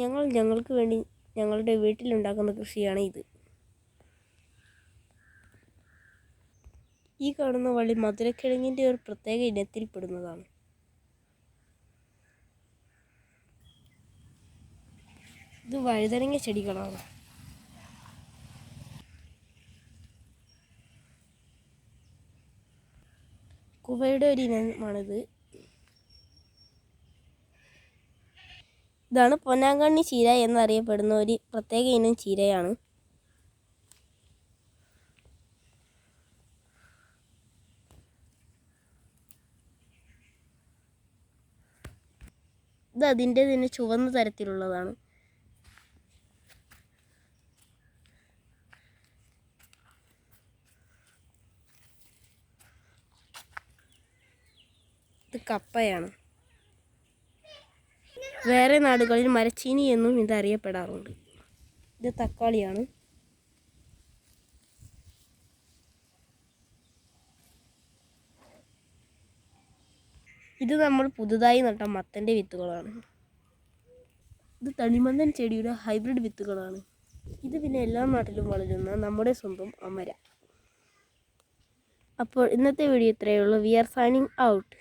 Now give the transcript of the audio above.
ഞങ്ങൾക്ക് വേണ്ടി ഞങ്ങളുടെ വീട്ടിലുണ്ടാക്കുന്ന കൃഷിയാണ് ഇത്. ഈ കാണുന്ന വള്ളി മധുരക്കിഴങ്ങിൻ്റെ ഒരു പ്രത്യേക ഇനത്തിൽപ്പെടുന്നതാണ്. ഇത് വഴുതനങ്ങ ചെടികളാണ്. കുവയുടെ ഒരു ഇനമാണിത്. ഇതാണ് പൊന്നാങ്കണ്ണി ചീര എന്നറിയപ്പെടുന്ന ഒരു പ്രത്യേക ഇനം ചീരയാണ്. ഇത് അതിൻ്റെ തന്നെ ചുവന്ന തരത്തിലുള്ളതാണ്. ഇത് കപ്പയാണ്. വേറെ നാടുകളിൽ മരച്ചീനി എന്നും ഇത് അറിയപ്പെടാറുണ്ട്. ഇത് തക്കാളിയാണ്. ഇത് നമ്മൾ പുതുതായി നട്ട മത്തൻ്റെ വിത്തുകളാണ്. ഇത് തണിമത്തൻ ചെടിയുടെ ഹൈബ്രിഡ് വിത്തുകളാണ്. ഇത് പിന്നെ എല്ലാ നാട്ടിലും വളരുന്ന നമ്മുടെ സ്വന്തം അമര. അപ്പോൾ ഇന്നത്തെ വീഡിയോ ഇത്രയേ ഉള്ളൂ. We are signing out.